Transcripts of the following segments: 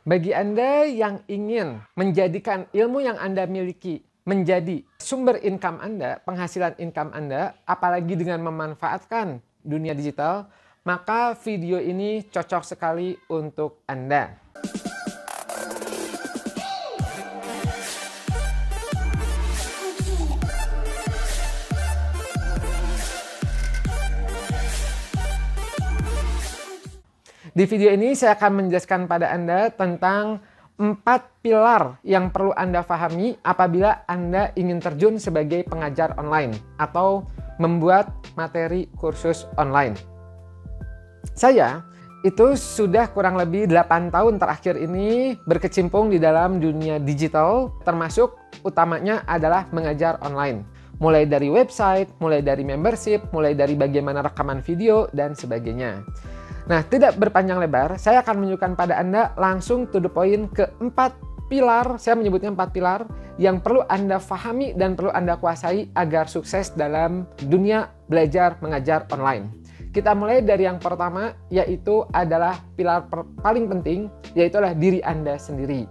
Bagi Anda yang ingin menjadikan ilmu yang Anda miliki menjadi sumber income Anda, penghasilan income Anda, apalagi dengan memanfaatkan dunia digital, maka video ini cocok sekali untuk Anda. Di video ini saya akan menjelaskan pada Anda tentang 4 pilar yang perlu Anda pahami apabila Anda ingin terjun sebagai pengajar online atau membuat materi kursus online. Saya itu sudah kurang lebih 8 tahun terakhir ini berkecimpung di dalam dunia digital, termasuk utamanya adalah mengajar online. Mulai dari website, mulai dari membership, mulai dari bagaimana rekaman video, dan sebagainya. Nah, tidak berpanjang lebar, saya akan menunjukkan pada Anda langsung to the point ke 4 pilar, saya menyebutnya 4 pilar, yang perlu Anda pahami dan perlu Anda kuasai agar sukses dalam dunia belajar mengajar online. Kita mulai dari yang pertama, yaitu adalah pilar paling penting, yaitu adalah diri Anda sendiri.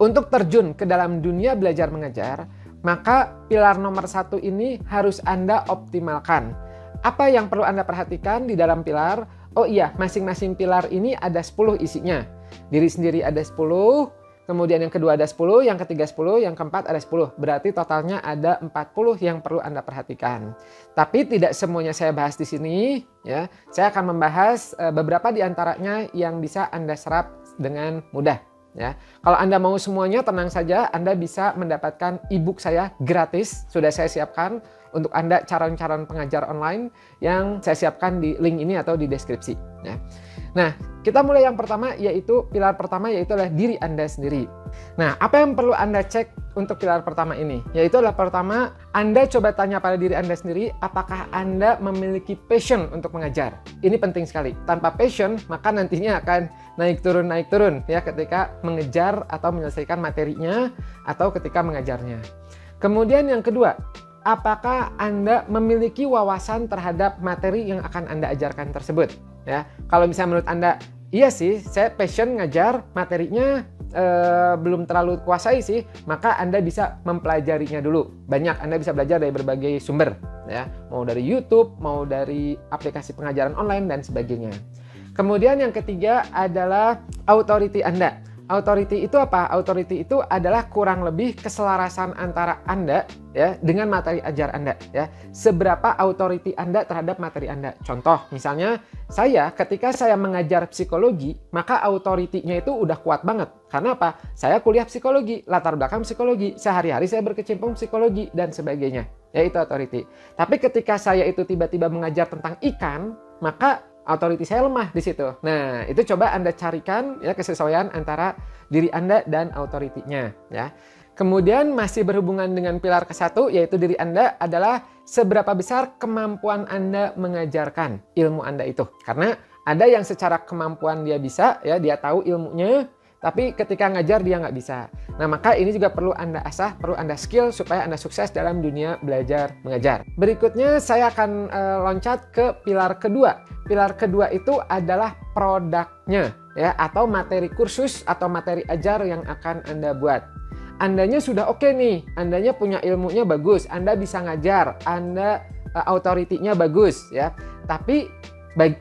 Untuk terjun ke dalam dunia belajar mengajar, maka pilar nomor 1 ini harus Anda optimalkan. Apa yang perlu Anda perhatikan di dalam pilar? Oh iya, masing-masing pilar ini ada 10 isinya. Diri sendiri ada 10, kemudian yang kedua ada 10, yang ketiga 10, yang keempat ada 10. Berarti totalnya ada 40 yang perlu Anda perhatikan. Tapi tidak semuanya saya bahas di sini, ya. Saya akan membahas beberapa di antaranya yang bisa Anda serap dengan mudah. Ya, kalau Anda mau semuanya, tenang saja, Anda bisa mendapatkan e-book saya gratis. Sudah saya siapkan untuk Anda calon-calon pengajar online yang saya siapkan di link ini atau di deskripsi. Ya. Nah, kita mulai yang pertama, yaitu pilar pertama, yaitu adalah diri Anda sendiri. Nah, apa yang perlu Anda cek untuk pilar pertama ini? Yaitu adalah pertama, Anda coba tanya pada diri Anda sendiri, apakah Anda memiliki passion untuk mengajar? Ini penting sekali. Tanpa passion, maka nantinya akan naik turun ya ketika mengejar atau menyelesaikan materinya atau ketika mengajarnya. Kemudian yang kedua, apakah Anda memiliki wawasan terhadap materi yang akan Anda ajarkan tersebut? Ya, kalau misalnya menurut Anda, iya sih, saya passion ngajar, materinya belum terlalu kuasai sih, maka Anda bisa mempelajarinya dulu. Banyak, Anda bisa belajar dari berbagai sumber, ya, mau dari YouTube, mau dari aplikasi pengajaran online, dan sebagainya. Kemudian yang ketiga adalah authority Anda. Authority itu apa? Authority itu adalah kurang lebih keselarasan antara Anda ya dengan materi ajar Anda ya. Seberapa authority Anda terhadap materi Anda. Contoh, misalnya ketika saya mengajar psikologi, maka authority-nya itu udah kuat banget. Karena apa? Saya kuliah psikologi, latar belakang psikologi, sehari-hari saya berkecimpung psikologi dan sebagainya. Ya, itu authority. Tapi ketika saya itu tiba-tiba mengajar tentang ikan, maka authority saya lemah di situ. Nah, itu coba Anda carikan ya kesesuaian antara diri Anda dan authority-nya ya. Kemudian masih berhubungan dengan pilar ke-1, yaitu diri Anda adalah seberapa besar kemampuan Anda mengajarkan ilmu Anda itu. Karena ada yang secara kemampuan dia bisa ya, dia tahu ilmunya, tapi ketika ngajar dia nggak bisa. Nah, maka ini juga perlu Anda asah, perlu Anda skill supaya Anda sukses dalam dunia belajar mengajar. Berikutnya saya akan loncat ke pilar kedua. Pilar kedua itu adalah produknya ya, atau materi kursus atau materi ajar yang akan Anda buat. Andanya sudah oke nih, Andanya punya ilmunya bagus, Anda bisa ngajar, Anda authority-nya bagus ya. Tapi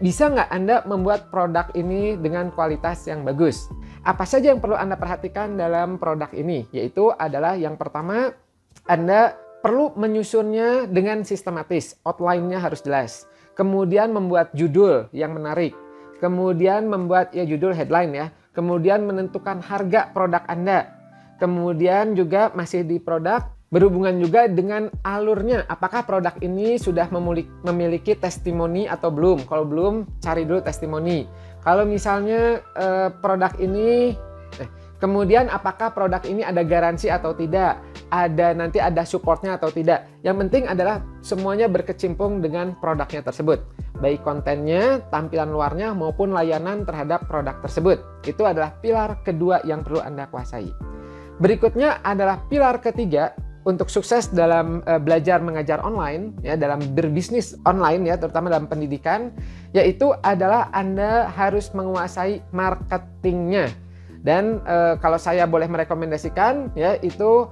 bisa nggak Anda membuat produk ini dengan kualitas yang bagus? Apa saja yang perlu Anda perhatikan dalam produk ini? Yaitu adalah yang pertama, Anda perlu menyusunnya dengan sistematis, outline-nya harus jelas. Kemudian membuat judul yang menarik. Kemudian membuat judul headline ya. Kemudian menentukan harga produk Anda. Kemudian juga masih di produk, berhubungan juga dengan alurnya. Apakah produk ini sudah memiliki testimoni atau belum? Kalau belum, cari dulu testimoni. Kalau misalnya produk ini, kemudian apakah produk ini ada garansi atau tidak? Nanti ada supportnya atau tidak? Yang penting adalah semuanya berkecimpung dengan produknya tersebut. Baik kontennya, tampilan luarnya, maupun layanan terhadap produk tersebut. Itu adalah pilar kedua yang perlu Anda kuasai. Berikutnya adalah pilar ketiga untuk sukses dalam belajar mengajar online, ya, dalam berbisnis online ya, terutama dalam pendidikan, yaitu adalah Anda harus menguasai marketingnya. Dan kalau saya boleh merekomendasikan, ya itu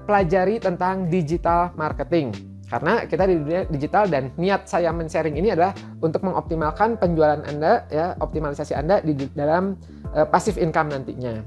pelajari tentang digital marketing. Karena kita di dunia digital dan niat saya men-sharing ini adalah untuk mengoptimalkan penjualan Anda, ya, optimalisasi Anda di dalam passive income nantinya.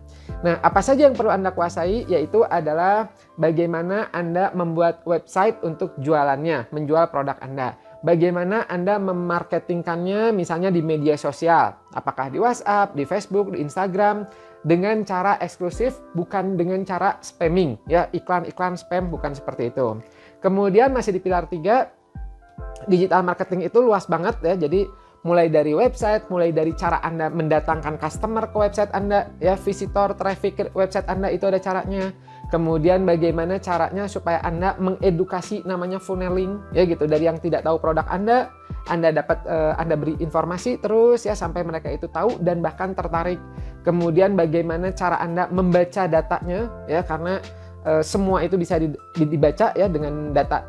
Nah, apa saja yang perlu Anda kuasai, yaitu adalah bagaimana Anda membuat website untuk jualannya, menjual produk Anda. Bagaimana Anda memarketingkannya misalnya di media sosial, apakah di WhatsApp, di Facebook, di Instagram, dengan cara eksklusif, bukan dengan cara spamming, ya, iklan-iklan spam, bukan seperti itu. Kemudian masih di pilar 3, digital marketing itu luas banget ya, jadi mulai dari website, mulai dari cara Anda mendatangkan customer ke website Anda, ya, visitor, traffic ke website Anda itu ada caranya. Kemudian bagaimana caranya supaya Anda mengedukasi, namanya funneling, ya gitu, dari yang tidak tahu produk Anda dapat Anda beri informasi terus ya sampai mereka itu tahu dan bahkan tertarik. Kemudian bagaimana cara Anda membaca datanya, ya, karena semua itu bisa dibaca ya dengan data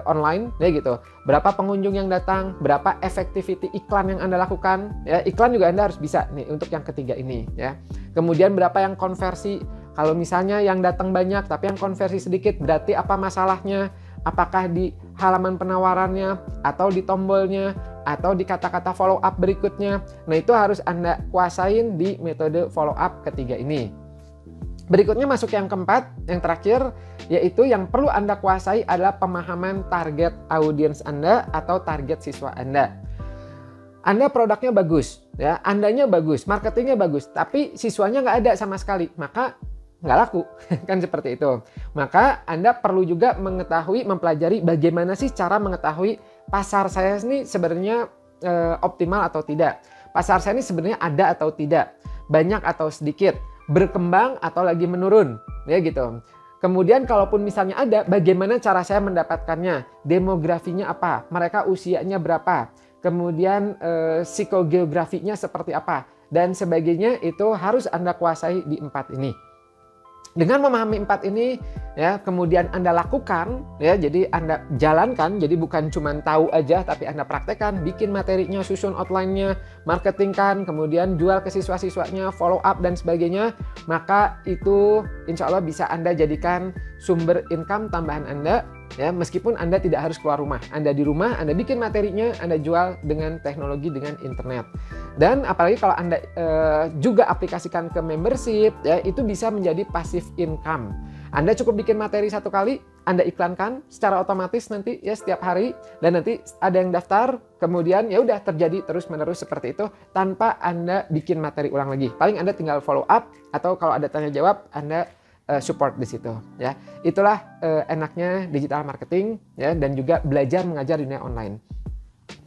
online, ya gitu. Berapa pengunjung yang datang, berapa efektiviti iklan yang Anda lakukan, ya, iklan juga Anda harus bisa nih untuk yang ketiga ini, ya. Kemudian berapa yang konversi. Kalau misalnya yang datang banyak tapi yang konversi sedikit, berarti apa masalahnya? Apakah di halaman penawarannya, atau di tombolnya, atau di kata-kata follow up berikutnya? Nah, itu harus Anda kuasain di metode follow up ketiga ini. Berikutnya masuk yang keempat, yang terakhir, yaitu yang perlu Anda kuasai adalah pemahaman target audiens Anda atau target siswa Anda. Anda produknya bagus, ya, Andanya bagus, marketingnya bagus, tapi siswanya nggak ada sama sekali, maka nggak laku, kan seperti itu. Maka Anda perlu juga mempelajari bagaimana sih cara mengetahui pasar saya ini sebenarnya optimal atau tidak. Pasar saya ini sebenarnya ada atau tidak, banyak atau sedikit, berkembang atau lagi menurun, ya gitu. Kemudian kalaupun misalnya ada, bagaimana cara saya mendapatkannya, demografinya apa, mereka usianya berapa, kemudian psikogeografinya seperti apa, dan sebagainya, itu harus Anda kuasai di 4 ini. Dengan memahami 4 ini, ya, kemudian Anda lakukan, ya, jadi Anda jalankan, jadi bukan cuma tahu aja, tapi Anda praktekkan, bikin materinya, susun outline-nya, marketingkan, kemudian jual ke siswa-siswanya, follow up dan sebagainya, maka itu insya Allah bisa Anda jadikan sumber income tambahan Anda, ya, meskipun Anda tidak harus keluar rumah. Anda di rumah, Anda bikin materinya, Anda jual dengan teknologi, dengan internet. Dan apalagi kalau Anda juga aplikasikan ke membership, ya, itu bisa menjadi passive income. Anda cukup bikin materi 1 kali, Anda iklankan secara otomatis nanti, ya, setiap hari, dan nanti ada yang daftar, kemudian ya udah terjadi terus-menerus seperti itu tanpa Anda bikin materi ulang lagi. Paling Anda tinggal follow up, atau kalau ada tanya jawab, Anda support di situ, ya. Itulah enaknya digital marketing, ya, dan juga belajar mengajar di dunia online.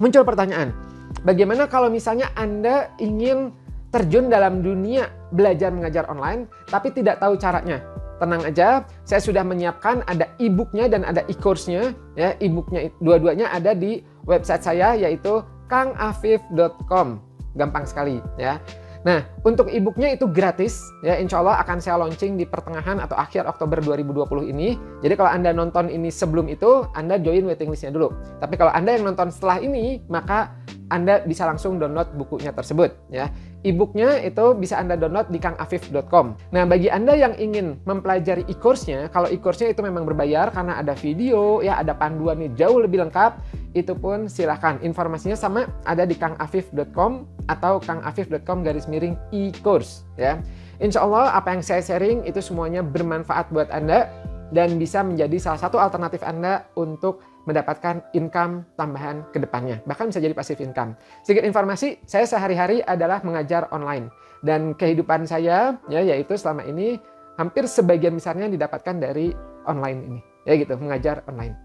Muncul pertanyaan, bagaimana kalau misalnya Anda ingin terjun dalam dunia belajar mengajar online tapi tidak tahu caranya? Tenang aja, saya sudah menyiapkan, ada e-booknya dan ada e-course-nya, ya. E-booknya dua-duanya ada di website saya, yaitu kangafif.com. Gampang sekali, ya. Nah, untuk e-booknya itu gratis, ya, insya Allah akan saya launching di pertengahan atau akhir Oktober 2020 ini. Jadi kalau Anda nonton ini sebelum itu, Anda join waiting list-nya dulu. Tapi kalau Anda yang nonton setelah ini, maka Anda bisa langsung download bukunya tersebut, ya. E-booknya itu bisa Anda download di kangafif.com. Nah, bagi Anda yang ingin mempelajari e-course-nya, kalau e-course-nya itu memang berbayar karena ada video, ya, ada panduannya jauh lebih lengkap, itu pun silahkan. Informasinya sama, ada di kangafif.com atau kangafif.com/e-course, ya. Insya Allah apa yang saya sharing itu semuanya bermanfaat buat Anda dan bisa menjadi salah satu alternatif Anda untuk mendapatkan income tambahan ke depannya. Bahkan bisa jadi passive income. Sedikit informasi, saya sehari-hari adalah mengajar online. Dan kehidupan saya, ya, yaitu selama ini hampir sebagian besarnya didapatkan dari online ini. Ya gitu, mengajar online.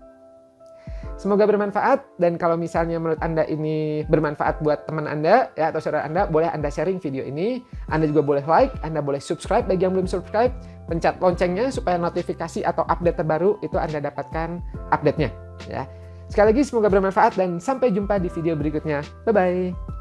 Semoga bermanfaat, dan kalau misalnya menurut Anda ini bermanfaat buat teman Anda, ya, atau saudara Anda, boleh Anda sharing video ini. Anda juga boleh like, Anda boleh subscribe bagi yang belum subscribe, pencet loncengnya supaya notifikasi atau update terbaru itu Anda dapatkan update-nya, ya. Sekali lagi semoga bermanfaat dan sampai jumpa di video berikutnya. Bye-bye.